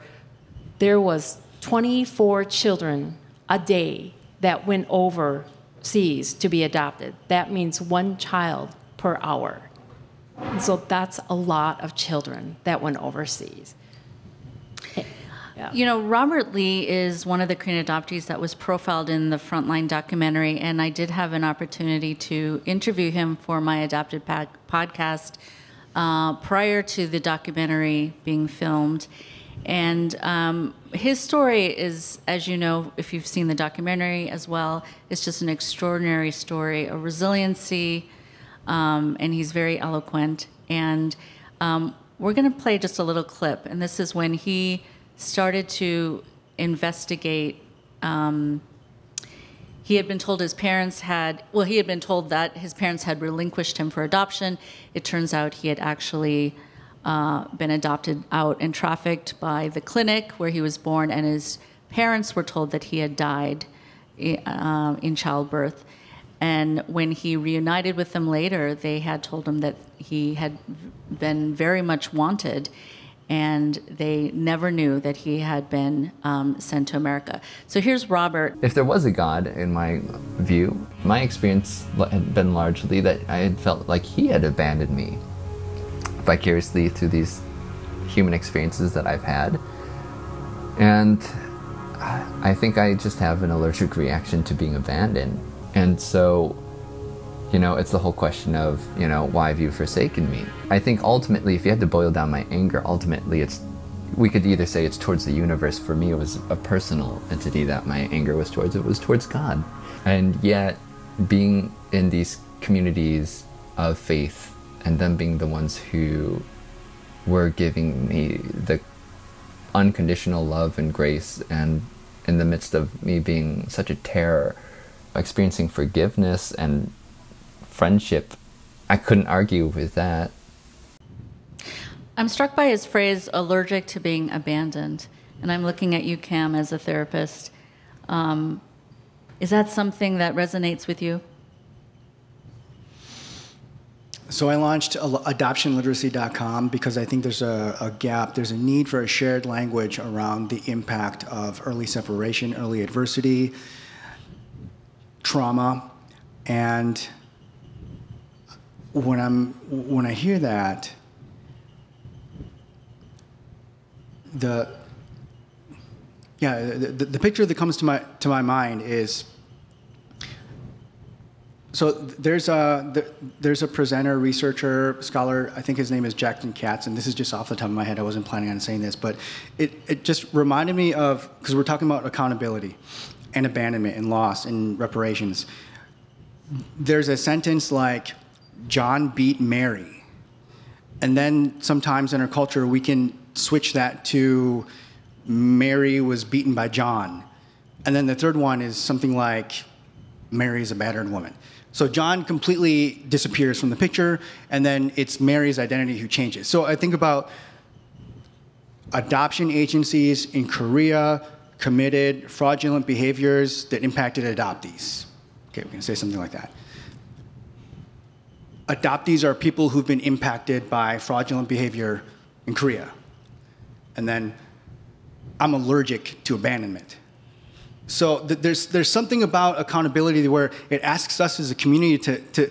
24 children a day that went overseas to be adopted. That means one child per hour. And so that's a lot of children that went overseas. Yeah. Robert Lee is one of the Korean adoptees that was profiled in the Frontline documentary, and I did have an opportunity to interview him for my Adopted podcast prior to the documentary being filmed. And his story is, as you know, if you've seen the documentary as well, it's just an extraordinary story of resiliency, and he's very eloquent. And we're going to play just a little clip, and this is when he started to investigate. He had been told that his parents had relinquished him for adoption. It turns out he had actually been adopted out and trafficked by the clinic where he was born, and his parents were told that he had died in childbirth. And when he reunited with them later, they had told him that he had been very much wanted, and they never knew that he had been sent to America. So here's Robert. If there was a God, in my view, my experience had been largely that I had felt like he had abandoned me vicariously through these human experiences that I've had. And I think I just have an allergic reaction to being abandoned. And so, it's the whole question of, why have you forsaken me? I think ultimately, if you had to boil down my anger, ultimately we could either say it's towards the universe. For me, it was a personal entity that my anger was towards. It was towards God. And yet, being in these communities of faith and them being the ones who were giving me the unconditional love and grace, and in the midst of me being such a terror, experiencing forgiveness and friendship, I couldn't argue with that. I'm struck by his phrase, allergic to being abandoned. And I'm looking at you, Cam, as a therapist. Is that something that resonates with you? So I launched adoptionliteracy.com because I think there's a gap, there's a need for a shared language around the impact of early separation, early adversity, trauma, and when I hear that, the picture that comes to my mind is, so there's a presenter, researcher, scholar, I think his name is Jackson Katz, and this is just off the top of my head, I wasn't planning on saying this, but it just reminded me of, because we're talking about accountability and abandonment and loss and reparations. There's a sentence like, John beat Mary. And then sometimes in our culture, we can switch that to Mary was beaten by John. And then the third one is something like, Mary's a battered woman. So John completely disappears from the picture, and then it's Mary's identity who changes. So I think about adoption agencies in Korea committed fraudulent behaviors that impacted adoptees. Okay, we can say something like that. Adoptees are people who've been impacted by fraudulent behavior in Korea. And then I'm allergic to abandonment. So there's something about accountability where it asks us as a community to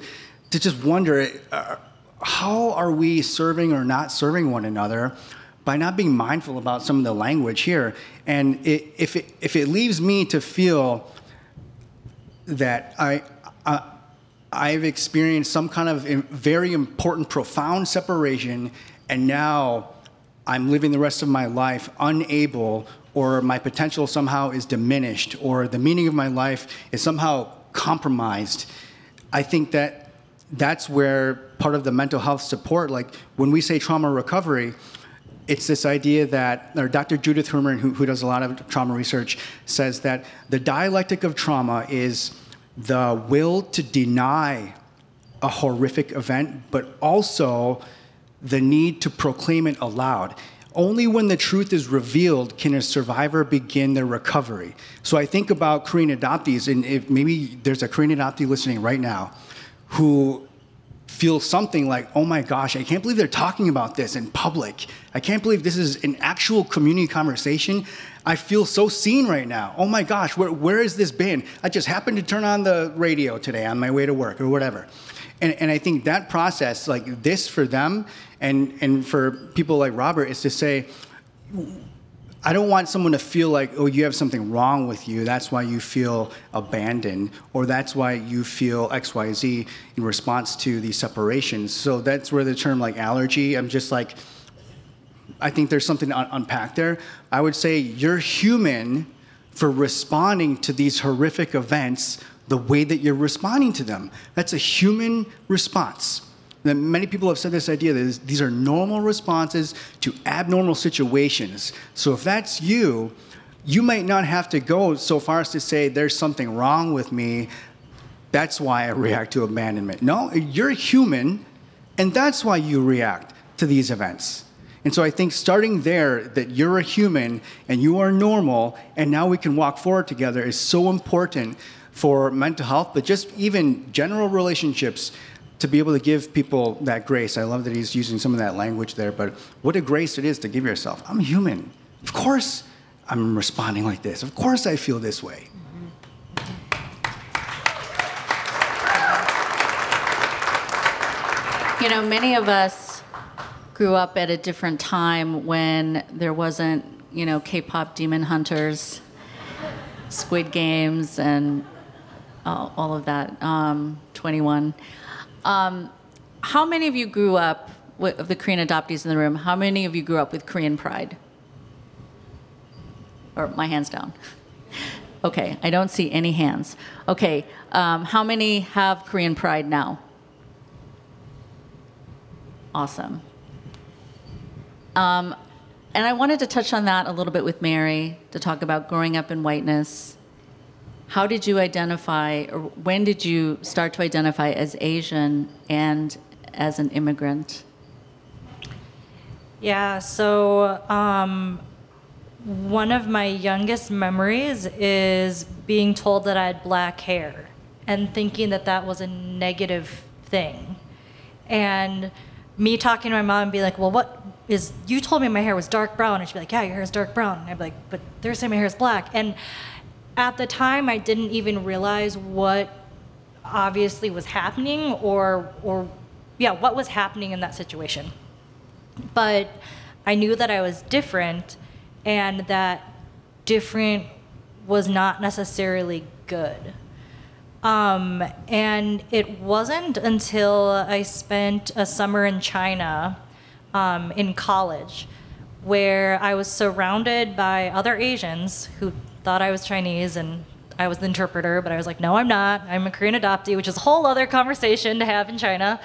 just wonder, how are we serving or not serving one another by not being mindful about some of the language here? And if it leaves me to feel that I've experienced some kind of very important, profound separation, and now I'm living the rest of my life unable, or my potential somehow is diminished, or the meaning of my life is somehow compromised, I think that's where part of the mental health support, like when we say trauma recovery, it's this idea that, or Dr. Judith Herman, who does a lot of trauma research, says that the dialectic of trauma is the will to deny a horrific event, but also the need to proclaim it aloud. Only when the truth is revealed can a survivor begin their recovery. So I think about Korean adoptees, and if maybe there's a Korean adoptee listening right now who feels something like, oh my gosh, I can't believe they're talking about this in public. I can't believe this is an actual community conversation. I feel so seen right now. Oh my gosh, where has this been? I just happened to turn on the radio today on my way to work or whatever. And I think that process, like this for them, and for people like Robert, is to say, I don't want someone to feel like, oh, you have something wrong with you, that's why you feel abandoned, or that's why you feel XYZ in response to these separations. So that's where the term like allergy, I'm just like, I think there's something to unpack there. I would say you're human for responding to these horrific events the way that you're responding to them. That's a human response. And many people have said this idea that these are normal responses to abnormal situations. So if that's you, you might not have to go so far as to say there's something wrong with me, that's why I react to abandonment. No, you're human, and that's why you react to these events. And so I think starting there, that you're a human and you are normal, and now we can walk forward together, is so important for mental health, but just even general relationships, to be able to give people that grace. I love that he's using some of that language there, but what a grace it is to give yourself. I'm human. Of course I'm responding like this. Of course I feel this way. You know, many of us grew up at a different time when there wasn't, you know, K-pop Demon Hunters, Squid Games, and all of that, 21. How many of you grew up, of the Korean adoptees in the room, how many of you grew up with Korean pride? Or my hand's down. Okay, I don't see any hands. Okay, how many have Korean pride now? Awesome. And I wanted to touch on that a little bit with Mary, to talk about growing up in whiteness. How did you identify, or when did you start to identify as Asian and as an immigrant? Yeah, so one of my youngest memories is being told that I had black hair and thinking that that was a negative thing. And me talking to my mom and be like, well, what is, you told me my hair was dark brown. And she'd be like, yeah, your hair is dark brown. And I'd be like, but they're saying my hair is black. And at the time, I didn't even realize what obviously was happening or what was happening in that situation. But I knew that I was different, and that different was not necessarily good. And it wasn't until I spent a summer in China in college, where I was surrounded by other Asians who thought I was Chinese, and I was the interpreter, but I was like, no, I'm not. I'm a Korean adoptee, which is a whole other conversation to have in China.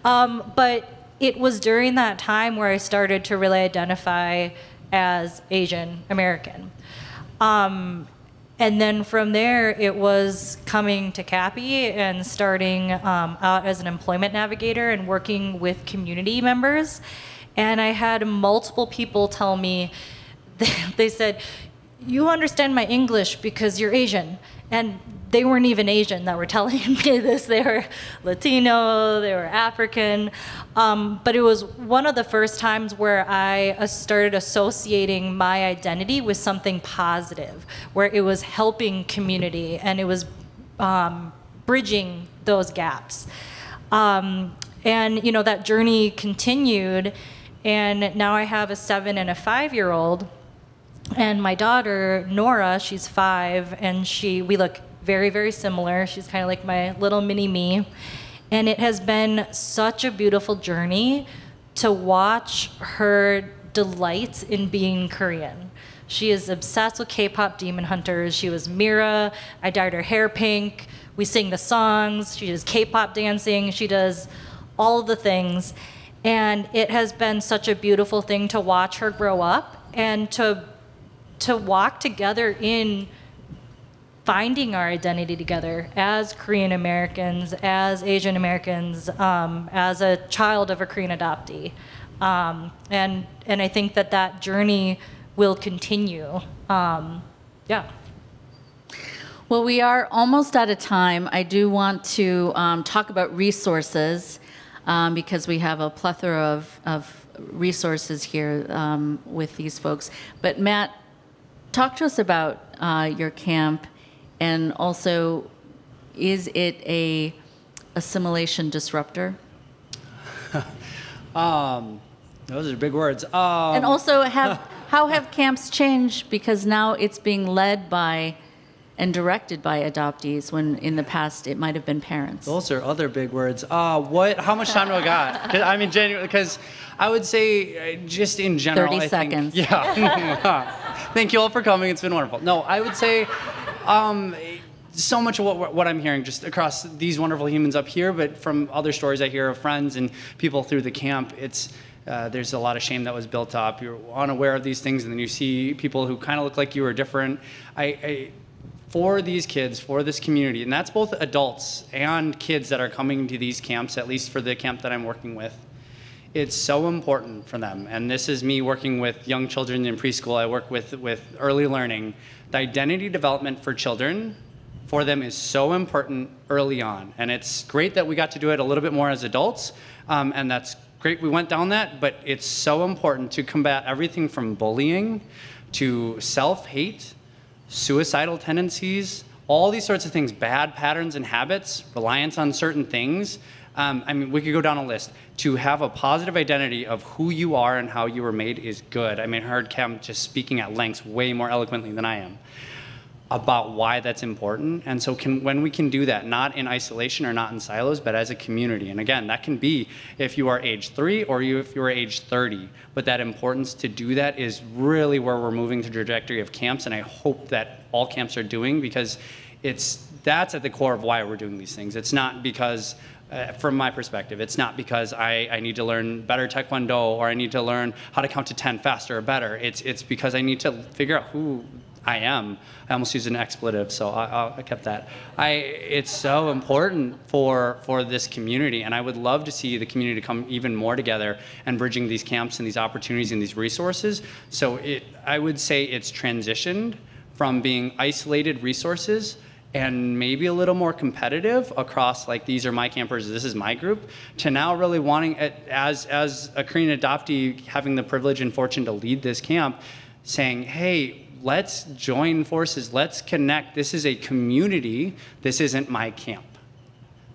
But it was during that time where I started to really identify as Asian American. And then from there, it was coming to CAPI and starting out as an employment navigator and working with community members. And I had multiple people tell me, they said, you understand my English because you're Asian. And they weren't even Asian that were telling me this. They were Latino, they were African. But it was one of the first times where I started associating my identity with something positive, where it was helping community and it was bridging those gaps. And that journey continued, and now I have a 7 and a 5-year-old. And my daughter, Nora, she's 5, and we look very, very similar. She's kind of like my little mini me. And it has been such a beautiful journey to watch her delight in being Korean. She is obsessed with K-pop Demon Hunters. She was Mira. I dyed her hair pink. We sing the songs. She does K-pop dancing. She does all of the things. And it has been such a beautiful thing to watch her grow up and to walk together in finding our identity together as Korean Americans, as Asian Americans, as a child of a Korean adoptee. And I think that journey will continue. Yeah. Well, we are almost out of time. I do want to talk about resources because we have a plethora of resources here with these folks. But Matt, talk to us about your camp, and also, is it a assimilation disruptor? Those are big words. And also, how have camps changed? Because now it's being led by and directed by adoptees, when in the past it might have been parents. Those are other big words. How much time do I got? 'Cause, I mean, genuinely, because I would say just in general, 30 seconds. Yeah. Thank you all for coming. It's been wonderful. No, I would say so much of what I'm hearing just across these wonderful humans up here, but from other stories I hear of friends and people through the camp, there's a lot of shame that was built up. You're unaware of these things, and then you see people who kind of look like you are different. For these kids, for this community, and that's both adults and kids that are coming to these camps, at least for the camp that I'm working with, it's so important for them. And this is me working with young children in preschool. I work with early learning. The identity development for children, for them, is so important early on. And it's great that we got to do it a little bit more as adults, and that's great we went down that, but it's so important to combat everything from bullying to self-hate, suicidal tendencies, all these sorts of things, bad patterns and habits, reliance on certain things. I mean, we could go down a list. To have a positive identity of who you are and how you were made is good. I mean, I heard Cam just speaking at length way more eloquently than I am about why that's important. And so when we can do that, not in isolation or not in silos, but as a community. And again, that can be if you are age 3 or if you are age 30. But that importance to do that is really where we're moving the trajectory of camps. And I hope that all camps are doing, because that's at the core of why we're doing these things. It's not because, from my perspective, it's not because I need to learn better Taekwondo or I need to learn how to count to 10 faster or better. It's because I need to figure out who I am. I almost used an expletive, so I kept that. It's so important for this community, and I would love to see the community come even more together and bridging these camps and these opportunities and these resources. So I would say it's transitioned from being isolated resources and maybe a little more competitive across, like, these are my campers, this is my group, to now really wanting, as a Korean adoptee, having the privilege and fortune to lead this camp, saying, hey, let's join forces, let's connect. This is a community. This isn't my camp.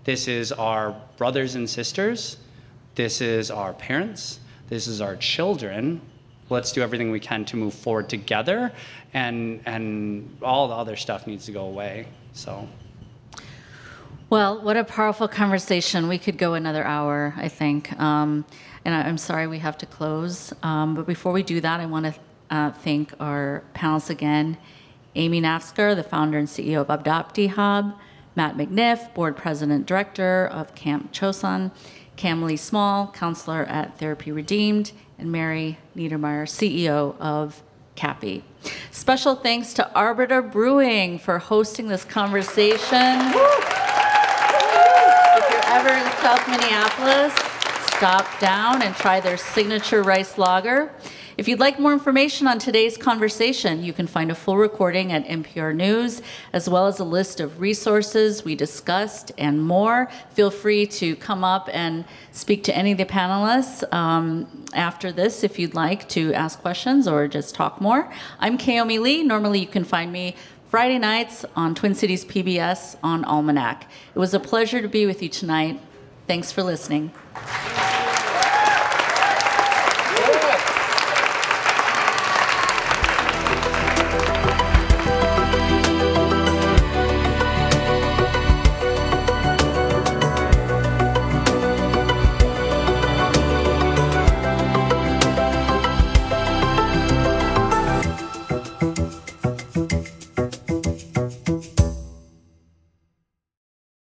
This is our brothers and sisters. This is our parents. This is our children. Let's do everything we can to move forward together, and all the other stuff needs to go away. So. Well, what a powerful conversation. We could go another hour, I think. And I'm sorry we have to close. But before we do that, I want to thank our panelists again. Amy Nafsker, the founder and CEO of Adoptee Hub. Matt McNiff, board president director of Camp Chosun. Camille Small, counselor at Therapy Redeemed. And Mary Niedermeyer, CEO of CAPI. Special thanks to Arbeiter Brewing for hosting this conversation. If you're ever in South Minneapolis, stop down and try their signature rice lager. If you'd like more information on today's conversation, you can find a full recording at NPR News, as well as a list of resources we discussed and more. Feel free to come up and speak to any of the panelists after this if you'd like to ask questions or just talk more. I'm Kaomi Lee. Normally you can find me Friday nights on Twin Cities PBS on Almanac. It was a pleasure to be with you tonight. Thanks for listening.